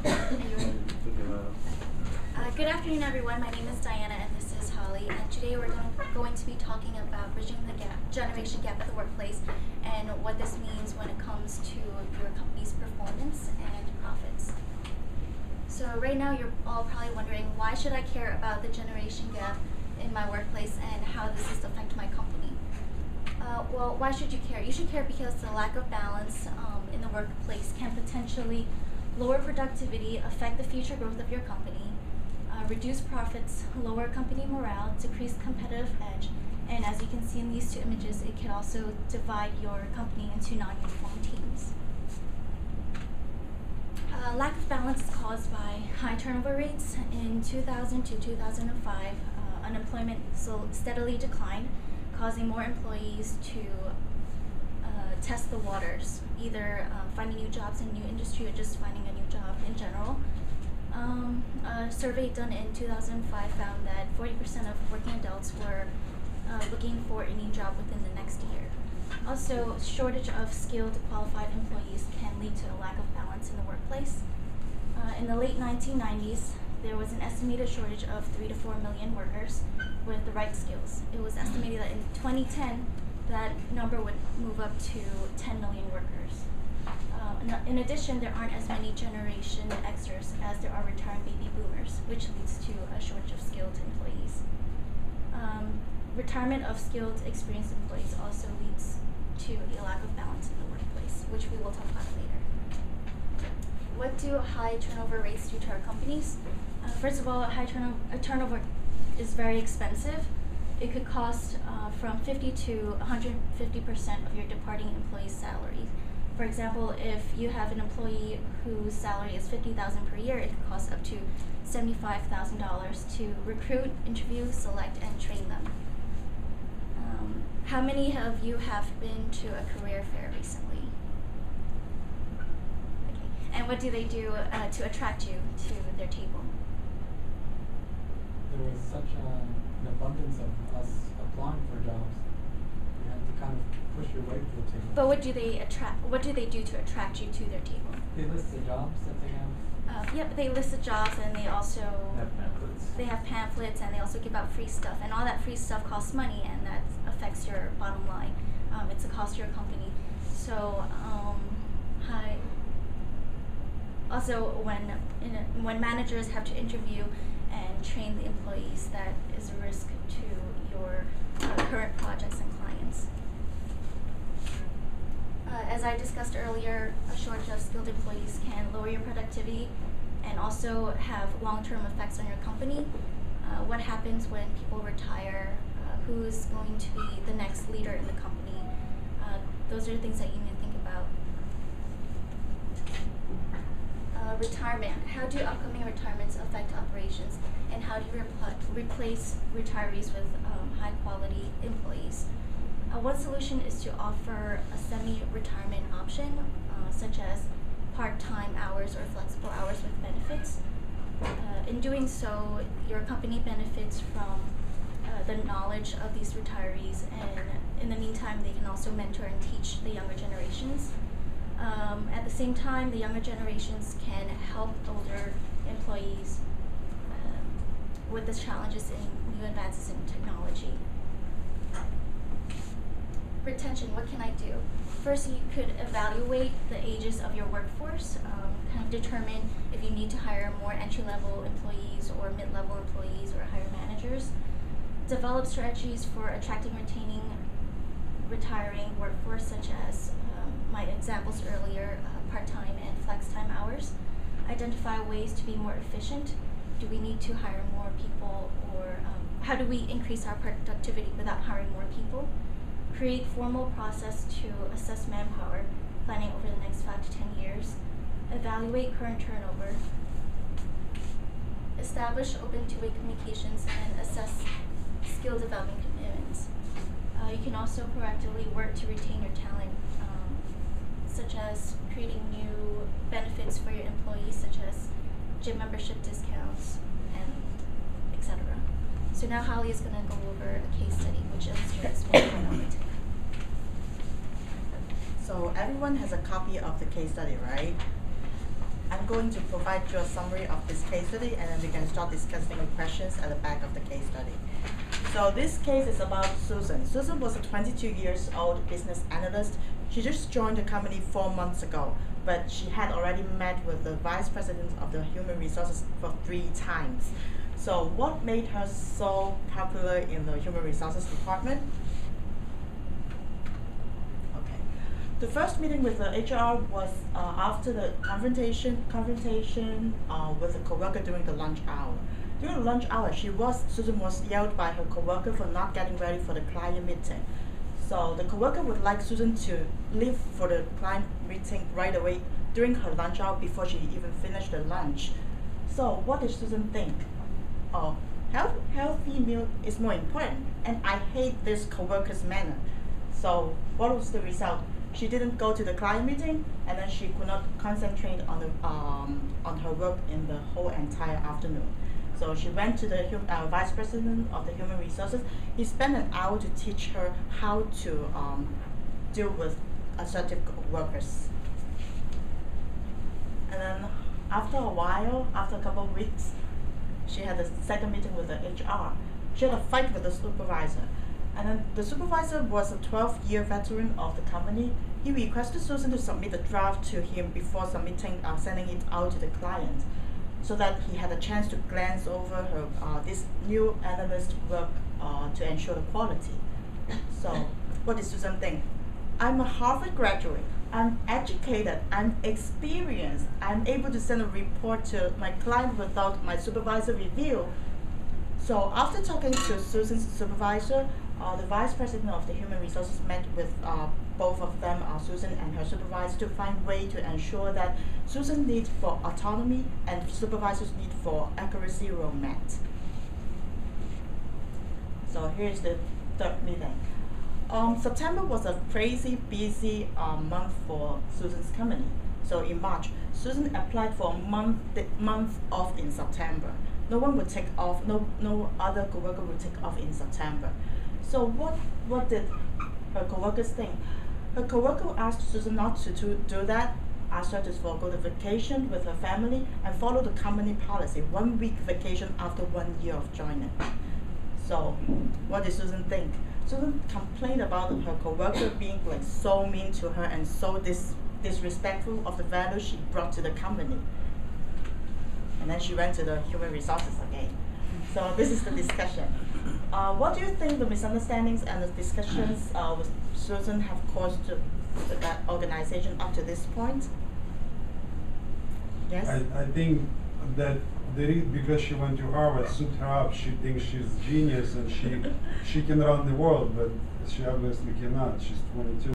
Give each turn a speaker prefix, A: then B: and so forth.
A: Good afternoon, everyone. My name is Diana, and this is Holly. And today we're going to be talking about bridging the generation gap at the workplace and what this means when it comes to your company's performance and profits. So right now, you're all probably wondering, why should I care about the generation gap in my workplace and how does this affect my company? Well, why should you care? You should care because the lack of balance in the workplace can potentially lower productivity, affect the future growth of your company, reduce profits, lower company morale, decrease competitive edge, and as you can see in these two images, it can also divide your company into non-uniform teams. Lack of balance is caused by high turnover rates. In 2000 to 2005, unemployment steadily declined, causing more employees to test the waters, either finding new jobs in new industry or just finding a new job in general. A survey done in 2005 found that 40% of working adults were looking for a new job within the next year. Also, shortage of skilled, qualified employees can lead to a lack of balance in the workplace. In the late 1990s, there was an estimated shortage of 3 to 4 million workers with the right skills. It was estimated that in 2010, that number would move up to 10 million workers. In addition, there aren't as many Generation Xers as there are retiring baby boomers, which leads to a shortage of skilled employees. Retirement of skilled, experienced employees also leads to a lack of balance in the workplace, which we will talk about later. What do high turnover rates do to our companies? First of all, high turnover is very expensive. It could cost from 50 to 150% of your departing employee's salary. For example, if you have an employee whose salary is $50,000 per year, it could cost up to $75,000 to recruit, interview, select, and train them. How many of you have been to a career fair recently? Okay. And what do they do to attract you to their table?
B: There was such an abundance of us applying for jobs. You had to kind of push your way to the table.
A: But what do they do to attract you to their table?
B: They list the jobs that they have.
A: Yep, they list the jobs, and they also
B: have pamphlets.
A: And they also give out free stuff, and all that free stuff costs money, and that affects your bottom line. It's a cost to your company. So, also when managers have to interview and train the employees, that is a risk to your current projects and clients. As I discussed earlier, a shortage of skilled employees can lower your productivity and also have long-term effects on your company. What happens when people retire? Who's going to be the next leader in the company? Those are things that you need to think about. Retirement. How do upcoming retirements affect operations? And how do you replace retirees with high-quality employees? One solution is to offer a semi-retirement option, such as part-time hours or flexible hours with benefits. In doing so, your company benefits from the knowledge of these retirees, and in the meantime, they can also mentor and teach the younger generations. At the same time, the younger generations can help older employees with the challenges in new advances in technology. Retention, what can I do? First, you could evaluate the ages of your workforce, kind of determine if you need to hire more entry-level employees or mid-level employees or hire managers. Develop strategies for attracting, retaining, retiring workforce, such as my examples earlier, part-time and flex-time hours. Identify ways to be more efficient. Do we need to hire more people, or how do we increase our productivity without hiring more people? Create formal process to assess manpower, planning over the next 5 to 10 years. Evaluate current turnover. Establish open two-way communications and assess skill development commitments. You can also proactively work to retain your talent, such as creating new benefits for your employees, such as gym membership discounts, and etc. So now Holly is going to go over a case study which illustrates what's going on.
C: So everyone has a copy of the case study, right? I'm going to provide you a summary of this case study, and then we can start discussing the questions at the back of the case study. So this case is about Susan. Susan was a 22 years old business analyst. She just joined the company 4 months ago, but she had already met with the vice president of the human resources for 3 times. So what made her so popular in the human resources department? Okay. The first meeting with the HR was after the confrontation with a coworker during the lunch hour. During the lunch hour, Susan was yelled by her coworker for not getting ready for the client meeting. So the coworker would like Susan to leave for the client meeting right away during her lunch hour before she even finished the lunch. So what did Susan think? Oh, healthy meal is more important, and I hate this coworker's manner. So what was the result? She didn't go to the client meeting, and then she could not concentrate on her work in the whole entire afternoon. So she went to the vice president of the human resources. He spent an hour to teach her how to deal with assertive workers. And then after a while, after a couple of weeks, she had a second meeting with the HR. She had a fight with the supervisor. And then the supervisor was a 12-year veteran of the company. He requested Susan to submit the draft to him before sending it out to the client, so that he had a chance to glance over her this new analyst work to ensure the quality. So what did Susan think? I'm a Harvard graduate. I'm educated. I'm experienced. I'm able to send a report to my client without my supervisor review. So after talking to Susan's supervisor, the vice president of the human resources met with both of them, Susan and her supervisor, to find way to ensure that Susan's need for autonomy and supervisor's need for accuracy were met. So here's the third meeting. September was a crazy busy month for Susan's company. So in March, Susan applied for a month off in September. No one would take off. No other coworker would take off in September. So what did her coworkers think? Her coworker asked Susan not to do that, asked her to forego the vacation with her family and follow the company policy, 1 week vacation after 1 year of joining. So what did Susan think? Susan complained about her coworker being like so mean to her and so disrespectful of the value she brought to the company. And then she went to the human resources again. So this is the discussion. What do you think the misunderstandings and the discussions with Susan have caused that organization up to this point? Yes?
D: I think that because she went to Harvard, suit her up. She thinks she's genius and she can run the world, but she obviously cannot. She's 22.